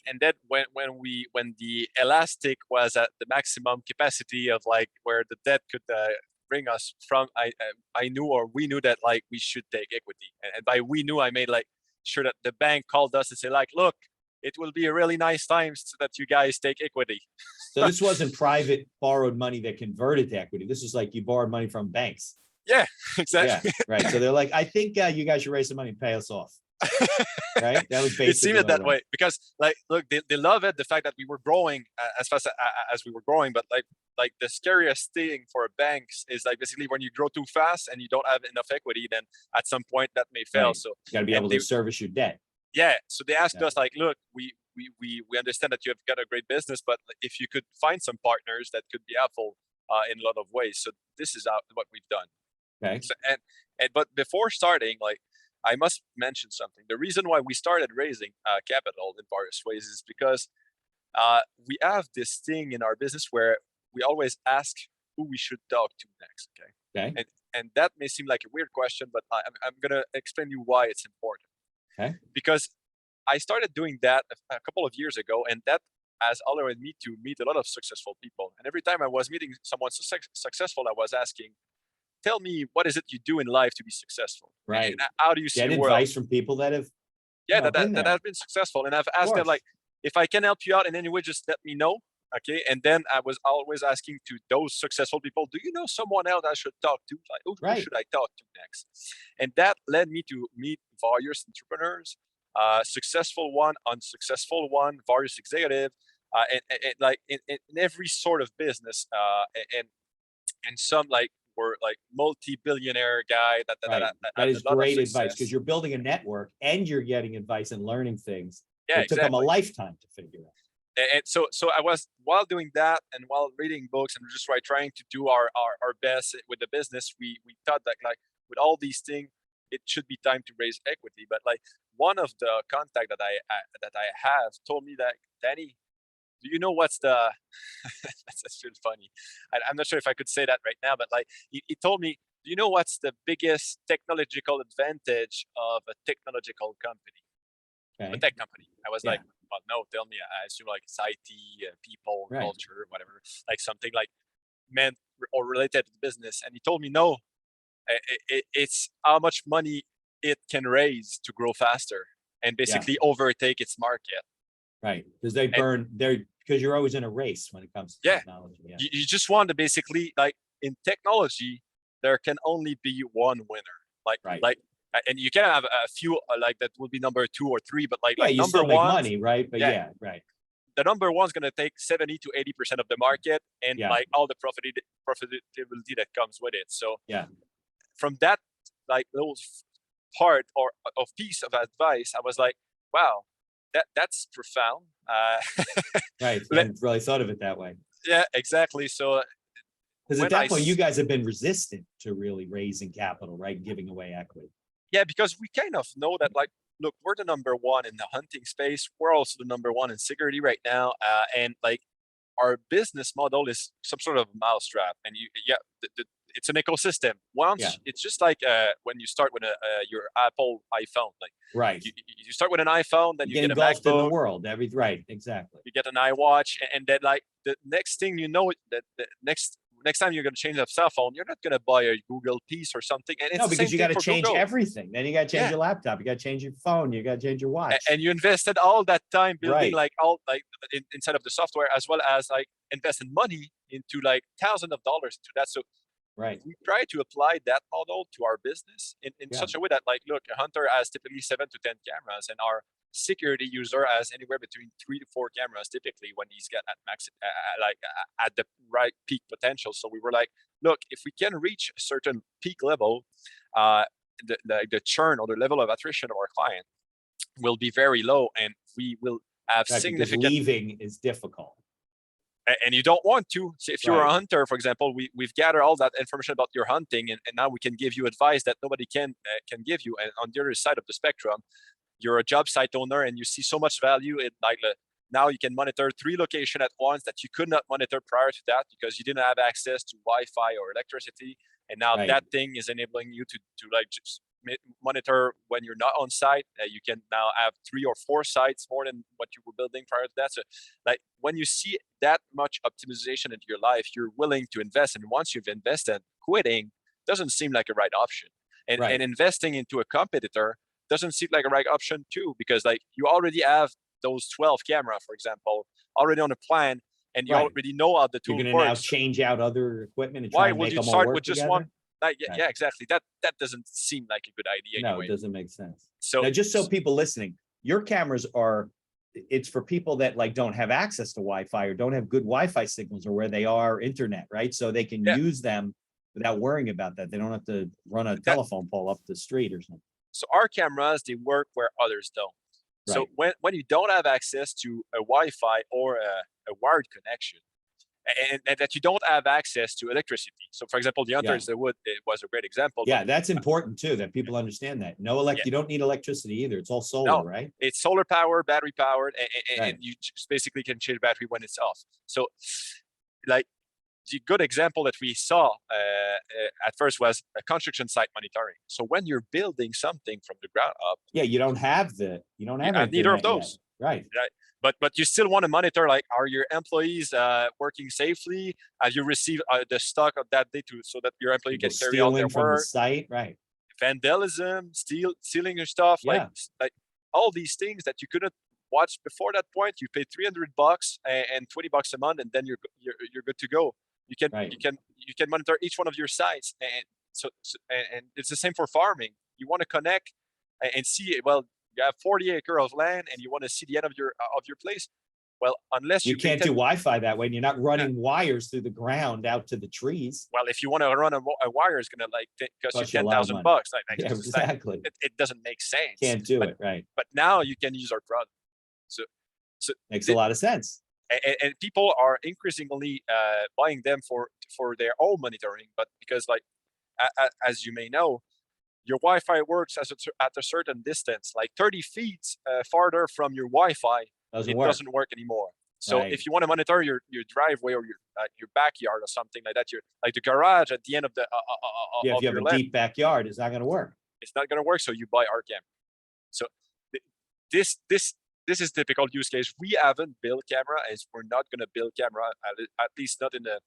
And then when the elastic was at the maximum capacity of like where the debt could bring us from, I knew, or we knew, that like we should take equity. And by we knew, I made like sure that the bank called us and said like, look, it will be a really nice time that you guys take equity. So this wasn't private borrowed money that converted to equity. This is like you borrowed money from banks. Yeah, exactly. Yeah, right. So they're like, I think you guys should raise some money and pay us off. Right? That was basically. It seemed that way because, like, look, they love it, the fact that we were growing as fast as we were growing, but like the scariest thing for banks is like basically when you grow too fast and you don't have enough equity, then at some point that may fail. Right. So you got to be able to service your debt. Yeah. So they asked us like, look, we understand that you have got a great business, but if you could find some partners that could be helpful in a lot of ways. So this is what we've done. Okay. So, but before starting, like, I must mention something. The reason why we started raising capital in various ways is because we have this thing in our business where we always ask who we should talk to next. Okay. And that may seem like a weird question, but I'm going to explain to you why it's important. Okay. Because I started doing that a couple of years ago, and that has allowed me to meet a lot of successful people. And every time I was meeting someone successful, I was asking, tell me, what is it you do in life to be successful? Right. And how do you see the world? Advice from people that have that have been successful. And I've asked them, like, if I can help you out in any way, just let me know. Okay. And then I was always asking to those successful people, do you know someone else I should talk to? Like, who should I talk to next? And that led me to meet various entrepreneurs, successful one, unsuccessful one, various executive, and like in every sort of business, and some like were like multi-billionaire guy that is great advice, because you're building a network and you're getting advice and learning things. Yeah, it took them a lifetime to figure out. And so I was, while doing that and while reading books and just trying to do our best with the business, we thought that like with all these things, it should be time to raise equity. But like one of the contact that I have told me that, Danny, do you know what's the that's really funny. I'm not sure if I could say that right now, but like he told me, do you know what's the biggest technological advantage of a technological company, of a Okay. tech company? I was Yeah. like, well, no, tell me. I assume like it's IT, people, Right. culture, whatever, like something like meant or related to the business. And he told me, no, it's how much money it can raise to grow faster and basically overtake its market. Right. Because they burn because you're always in a race when it comes to technology. Yeah. You just want to basically, like in technology, there can only be one winner. And you can have a few like that will be number 2 or 3, but like you number still make one, money, right? But right. The number one's going to take 70 to 80% of the market and like all the profitability that comes with it. So from that like little part or of piece of advice, I was like, wow, that's profound. Right. I hadn't really thought of it that way. Yeah, exactly. So because at that point, you guys have been resistant to really raising capital, right? Giving away equity. Yeah, because we kind of know that, like, look, we're the number one in the hunting space. We're also the number one in security right now. And like our business model is some sort of mousetrap. And it's an ecosystem. It's just like when you start with your Apple iPhone, like right. You start with an iPhone, then you get a engulfed MacBook, in the world. Right, exactly. You get an iWatch, and then like the next thing you know, that the next time you're going to change a cell phone, you're not going to buy a Google piece or something. And it's because you got to change Google. everything. Then you got to change your laptop. You got to change your phone. You got to change your watch. And you invested all that time building inside of the software, as well as like investing money into like thousands of dollars into that. So we try to apply that model to our business in such a way that, like, look, a hunter has typically 7 to 10 cameras, and our security user has anywhere between 3 to 4 cameras typically when he's got at max, at the right peak potential. So we were like, look, if we can reach a certain peak level, the churn or the level of attrition of our client will be very low, and we will have significant. Leaving is difficult. And you don't want to. So if you're a hunter, for example, we've gathered all that information about your hunting, and now we can give you advice that nobody can give you. And on the other side of the spectrum, you're a job site owner and you see so much value in like now you can monitor 3 locations at once that you could not monitor prior to that because you didn't have access to Wi-Fi or electricity. And now that thing is enabling you to like just monitor when you're not on site. You can now have 3 or 4 sites more than what you were building prior to that. So like when you see that much optimization into your life, you're willing to invest. And once you've invested, quitting doesn't seem like a right option. And investing into a competitor doesn't seem like a right option too, because like you already have those 12 camera, for example, already on a plan, and you already know how the tool works. You're going to now change out other equipment and why would you start with just one? Yeah, exactly. That doesn't seem like a good idea. No, anyway. It doesn't make sense. So now, just so people listening, your cameras it's for people that like don't have access to Wi-Fi or don't have good Wi-Fi signals or where they are internet, right? So they can use them without worrying about that. They don't have to run a telephone pole up the street or something. So our cameras, they work where others don't. So when you don't have access to a Wi-Fi or a wired connection, and that you don't have access to electricity. So for example, the hunters, it was a great example. Yeah, that's important too, that people understand that. You don't need electricity either. It's all solar, right? It's solar powered, battery powered, and you just basically can change battery when it's off. So like the good example that we saw at first was a construction site monitoring. So when you're building something from the ground up, you don't have neither of those, right? But you still want to monitor, like, are your employees working safely? Have you received the stock of that day so that your employee can carry out their from work? The site, right? Vandalism, stealing your stuff, like all these things that you couldn't watch before that point. You pay $300 and $20 a month, and then you're good to go. You can monitor each one of your sites, and and it's the same for farming. You want to connect and see, well, you have 40 acres of land and you want to see the end of your place. Well, unless you can't do Wi-Fi that way, and you're not running wires through the ground out to the trees. Well, if you want to run a wire, it's going to like cost you $10,000 bucks. Exactly. It doesn't make sense. Can't do it, right? But now you can use our product. So makes a lot of sense. and people are increasingly buying them for their own monitoring, but because like as you may know, your Wi-Fi works at a certain distance, like 30 feet farther from your Wi-Fi, Doesn't it work. doesn't work anymore. So Right. if you want to monitor your driveway or your backyard or something like that, your like the garage at the end of the Yeah, if of you have your a land, deep backyard, it's not going to work. it's not going to work. So you buy our camera. So this this this is typical use case. We haven't built camera, as we're not going to build camera, at least not in the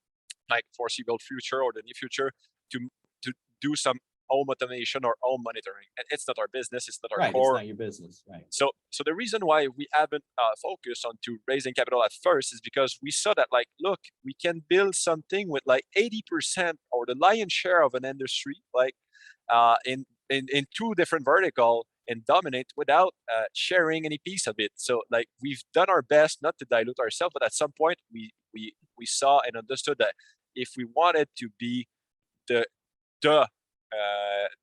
like foreseeable future or the near future, to to do some home automation or home monitoring. And it's not our business. It's not our Right. It's core. not your business. Right. So the reason why we haven't focused on to raising capital at first is because we saw that like, look, we can build something with like 80% or the lion's share of an industry, like in two different vertical, and dominate without sharing any piece of it. So like we've done our best not to dilute ourselves, but at some point we saw and understood that if we wanted to be the the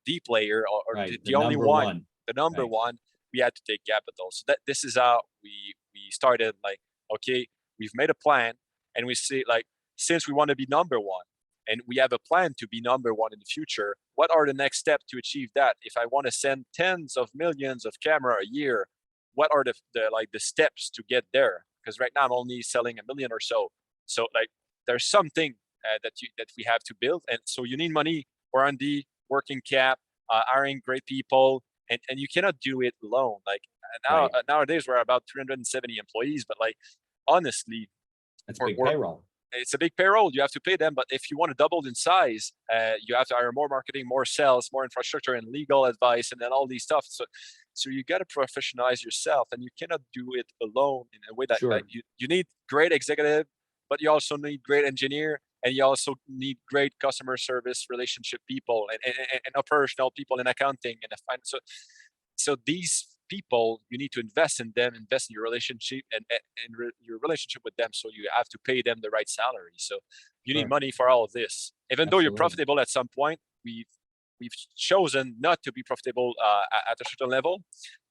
the player or Right. the only number one, the number Right. one, we had to take capital. So that this is how we started. Like, okay, we've made a plan, and we see like, since we want to be number one, and we have a plan to be number one in the future, what are the next steps to achieve that? If I want to send tens of millions of camera a year, what are the steps to get there? Because right now I'm only selling 1 million or so. So like there's something that we have to build, and so you need money, R&D, working cap, hiring great people, and you cannot do it alone. Like Right. nowadays we're about 370 employees, but like honestly, That's we're, big we're payroll. it's a big payroll. You have to pay them, but if you want to double in size, you have to hire more marketing, more sales, more infrastructure, and legal advice, and then all these stuff. So you got to professionalize yourself, and you cannot do it alone in a way that Sure. you need great executive, but you also need great engineer, and you also need great customer service relationship people, and operational people in accounting and finance. So these people, you need to invest in them, invest in your relationship and your relationship with them. So you have to pay them the right salary. So you need Sure. money for all of this. Even though you're Absolutely. profitable at some point, we've chosen not to be profitable at a certain level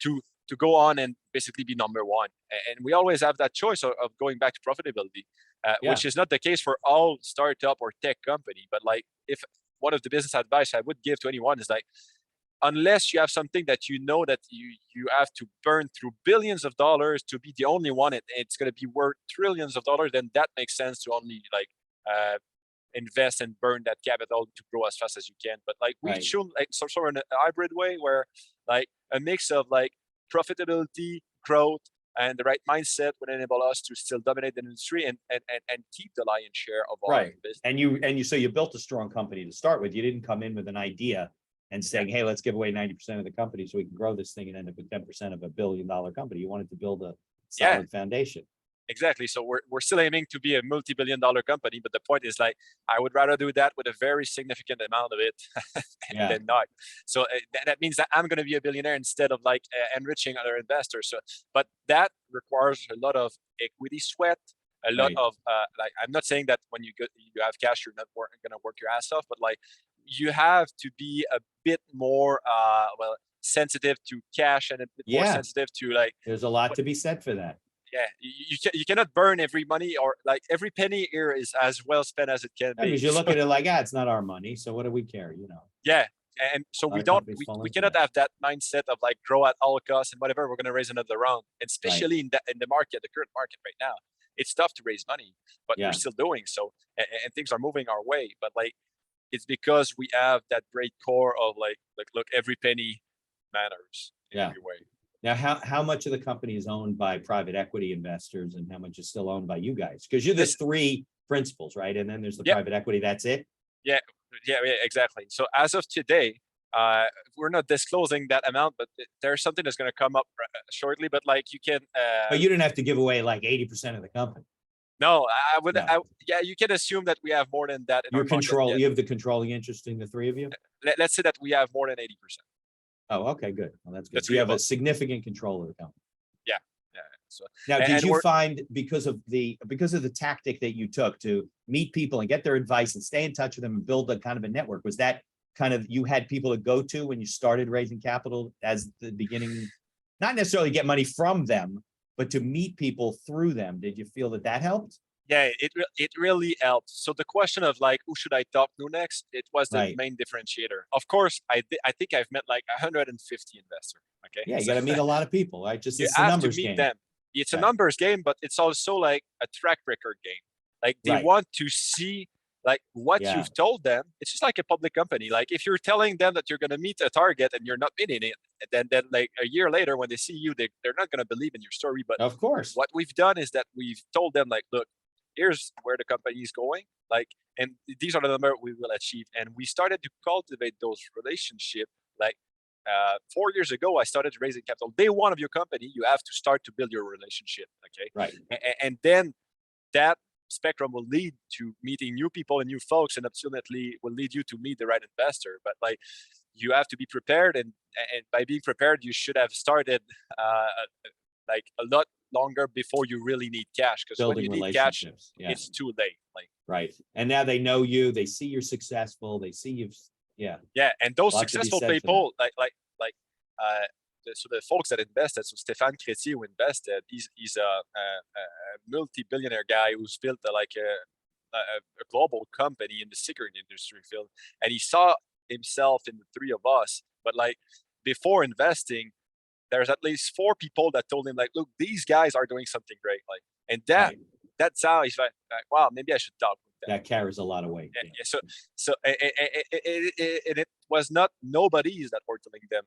to go on and basically be number one. And we always have that choice of going back to profitability, Yeah. which is not the case for all startup or tech company. But like, if one of the business advice I would give to anyone is like, unless you have something that you know that you have to burn through billions of dollars to be the only one, it's going to be worth trillions of dollars, then that makes sense to only like invest and burn that capital to grow as fast as you can. But like we Right. should like some sort of a hybrid way where like a mix of like profitability, growth, and the right mindset would enable us to still dominate the industry and keep the lion's share of our Right. business. And so you built a strong company to start with. You didn't come in with an idea and saying, hey, let's give away 90% of the company so we can grow this thing and end up with 10% of $1 billion company. You wanted to build a solid foundation. Exactly. So we're still aiming to be a multi-billion-dollar company, but the point is like I would rather do that with a very significant amount of it than not. So that means that I'm going to be a billionaire instead of like enriching other investors. So, but that requires a lot of equity sweat, a lot of like, I'm not saying that when you have cash, you're not going to work your ass off, but like you have to be a bit more sensitive to cash and a bit more sensitive to like. There's a lot to be said for that. Yeah, you cannot burn every money, or like every penny here is as well spent as it can be. Because you look at it like, it's not our money, so what do we care, you know? Yeah, and so we cannot have that mindset of like grow at all costs and whatever, we're going to raise another round, and especially in the market, the current market right now, it's tough to raise money, but we're still doing so, and things are moving our way. But like it's because we have that great core of like look, every penny matters in every way. Now, how much of the company is owned by private equity investors and how much is still owned by you guys? Because you're the three principals, right? And then there's the private equity. That's it. Yeah, exactly. So as of today, we're not disclosing that amount, but there's something that's going to come up shortly. But like you can. But you didn't have to give away like 80% of the company. No, I would. No. You can assume that we have more than that. You have the controlling interest in the three of you. Let's say that we have more than 80%. Oh, okay, good. Well, that's good. So you have a significant control of the company. Yeah. So now, did you find because of the tactic that you took to meet people and get their advice and stay in touch with them and build a kind of a network, was that kind of you had people to go to when you started raising capital as the beginning, not necessarily get money from them, but to meet people through them. Did you feel that that helped? Yeah, it really helped. So the question of like, who should I talk to next? It was the Right. main differentiator. Of course, I think I've met like 150 investors. Okay. Yeah, you So got to meet a lot of people, right? Just you it's a have to numbers meet game. them. It's a Right. numbers game, but it's also like a track record game. Like they Right. want to see like what Yeah. you've told them. It's just like a public company. Like if you're telling them that you're going to meet a target and you're not meeting it, then like a year later when they see you, they're not going to believe in your story. But Of course. what we've done is that we've told them like, look, here's where the company is going. Like, and these are the numbers we will achieve. And we started to cultivate those relationships. Like 4 years ago, I started raising capital. Day one of your company, you have to start to build your relationship. Okay. Right. And then that spectrum will lead to meeting new people and new folks, and ultimately will lead you to meet the right investor. But like, you have to be prepared, and by being prepared, you should have started like a lot longer before you really need cash. Because when you Building need cash, relationships. Yeah. it's too late. Like, Right. And now they know you, they see you're successful, they see you've, yeah. yeah, and those Lot to be successful said for people, like so the folks that invested, so Stéphane Crétier who invested, he's a multi-billionaire guy who's built a global company in the security industry field, and he saw himself in the three of us. But like before investing, there's at least 4 people that told him like, look, these guys are doing something great. Like, and Right. that's how he's like, wow, maybe I should talk with them. That carries a lot of weight. Yeah, so it was not nobodies that were telling them,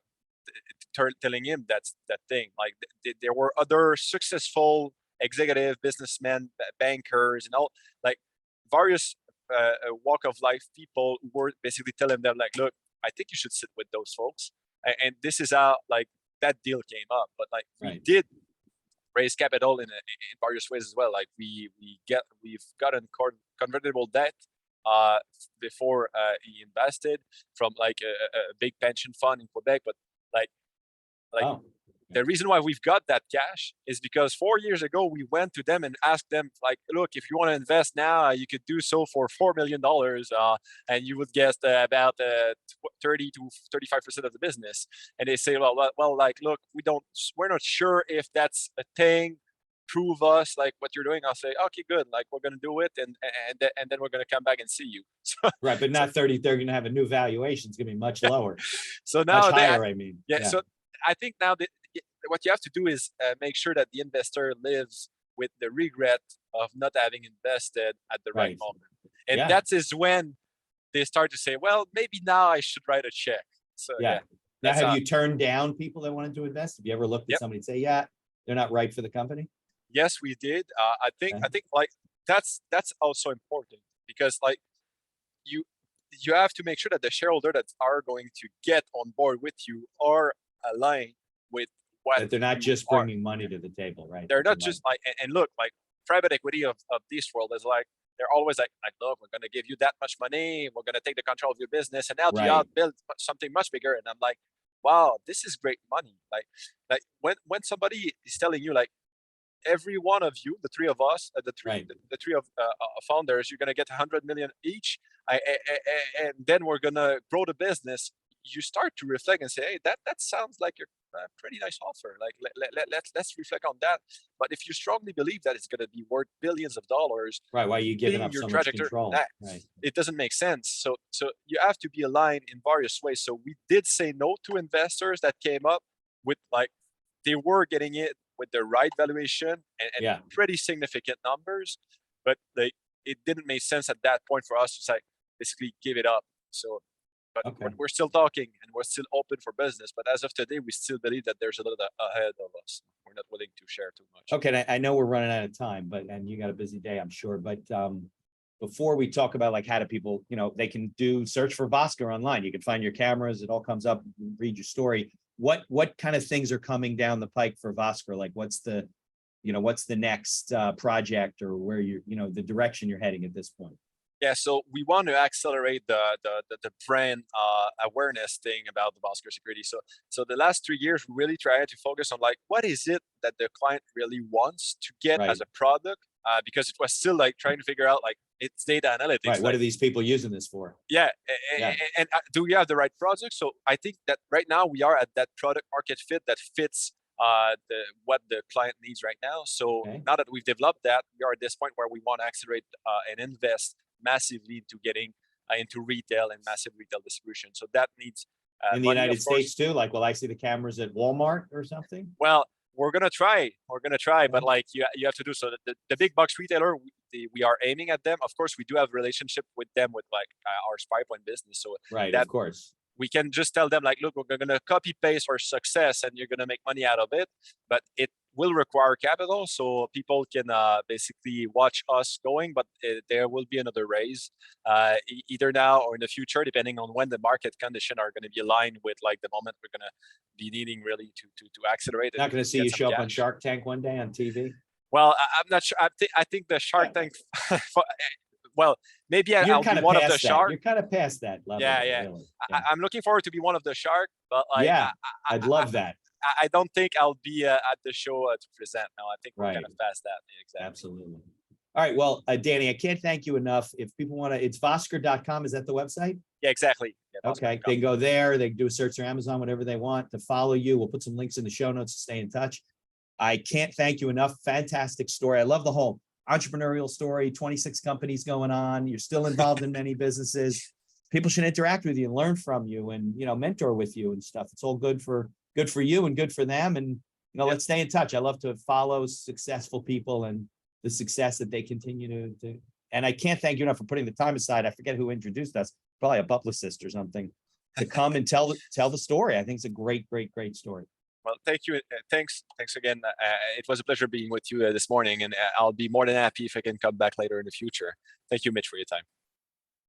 telling him that's that thing. Like there were other successful executive businessmen, bankers, and all like various walk of life people who were basically telling them like, look, I think you should sit with those folks. And this is how like that deal came up. But like we Right. did raise capital in various ways as well. Like we've gotten convertible debt before he invested from like a big pension fund in Quebec. But like Oh. the reason why we've got that cash is because 4 years ago we went to them and asked them like, look, if you want to invest now, you could do so for $4 million, and you would get about 30 to 35% of the business. And they say, well, like, look, we're not sure if that's a thing. Prove us like what you're doing. I'll say, okay, good. Like we're gonna do it, and then we're gonna come back and see you. So, Right, but not 30. They're going to have a new valuation. It's going to be much lower, so now much higher. I mean, yeah. So I think now that what you have to do is make sure that the investor lives with the regret of not having invested at the right Right. moment, and Yeah. that is when they start to say, well, maybe now I should write a check. So Yeah. yeah. Now, That's have how- you turned down people that wanted to invest? Have you ever looked at Yep. somebody and say, yeah, they're not right for the company? Yes, we did. I think like that's also important, because like you have to make sure that the shareholder that are going to get on board with you are aligned with what That they're not you just are. bringing money to the table, right? They're That not just like, and look, like private equity of this world is like, they're always like, look, we're going to give you that much money, we're going to take the control of your business and help you Right. out build something much bigger. And I'm like, wow, this is great money. Like when somebody is telling you like, every one of you, the three of us, Right. the three of founders, you're gonna get 100 million each, and then we're gonna grow the business. You start to reflect and say, hey, that sounds like a pretty nice offer. Like let's reflect on that. But if you strongly believe that it's gonna be worth billions of dollars, Right. Why are you giving being up your so much trajectory, control? that- Right. it doesn't make sense. So you have to be aligned in various ways. So we did say no to investors that came up with like, they were getting it with the right valuation and Yeah. pretty significant numbers, but like it didn't make sense at that point for us to say basically give it up. So, but Okay. we're still talking and we're still open for business. But as of today, we still believe that there's a little ahead of us. We're not willing to share too much. Okay. And I know we're running out of time, and you got a busy day, I'm sure. But before we talk about like how do people, they can search for Vosker online. You can find your cameras. It all comes up, read your story. What kind of things are coming down the pike for Vosker? Like what's the next project, or where the direction you're heading at this point? Yeah, so we want to accelerate the brand awareness thing about the Vosker security. So the last 3 years, we really tried to focus on like, what is it that the client really wants to get Right. as a product? Because it was still like trying to figure out like, it's data analytics. Right. What like, are these people using this for? yeah, Yeah. and do we have the right product? So I think that right now we are at that product market fit that fits what the client needs right now. So Okay. now that we've developed that, we are at this point where we want to accelerate and invest massively into getting into retail and massive retail distribution. So that needs In the money, United of course. States too? Like, will I see the cameras at Walmart or something? Well, we're gonna try. We're gonna try, but Okay. like you have to do so. The big box retailer, we are aiming at them. Of course, we do have a relationship with them with like our Spy Point business. So Right, that of course. we can just tell them like, look, we're gonna copy paste our success, and you're gonna make money out of it. But it will require capital, so people can basically watch us going. But there will be another raise, either now or in the future, depending on when the market conditions are going to be aligned with like the moment we're going to be needing really to accelerate. Not And going to see get you some show up on cash. Shark Tank one day on TV. Well, I'm not sure. I think the Shark Tank. Well, maybe You're I'll be kind of one of the past that. shark. You're kind of past that level. Yeah, though, yeah. Really. Yeah. I'm looking forward to be one of the shark, but like, Yeah, I'd love that. I don't think I'll be at the show to present. No, I think we're Right. kind of past that. Exactly. Absolutely. All right. Well, Danny, I can't thank you enough. If people want to, it's vosker.com. Is that the website? Yeah, exactly. Yeah, Okay. They can go there. They can do a search through Amazon, whatever they want to follow you. We'll put some links in the show notes to stay in touch. I can't thank you enough. Fantastic story. I love the whole entrepreneurial story, 26 companies going on. You're still involved in many businesses. People should interact with you and learn from you and, mentor with you and stuff. It's all good for you and good for them. And, let's stay in touch. I love to follow successful people and the success that they continue to, and I can't thank you enough for putting the time aside. I forget who introduced us, probably a publicist or something, to come and tell the story. I think it's a great story. Well, thank you. Thanks again. It was a pleasure being with you this morning, and I'll be more than happy if I can come back later in the future. Thank you, Mitch, for your time.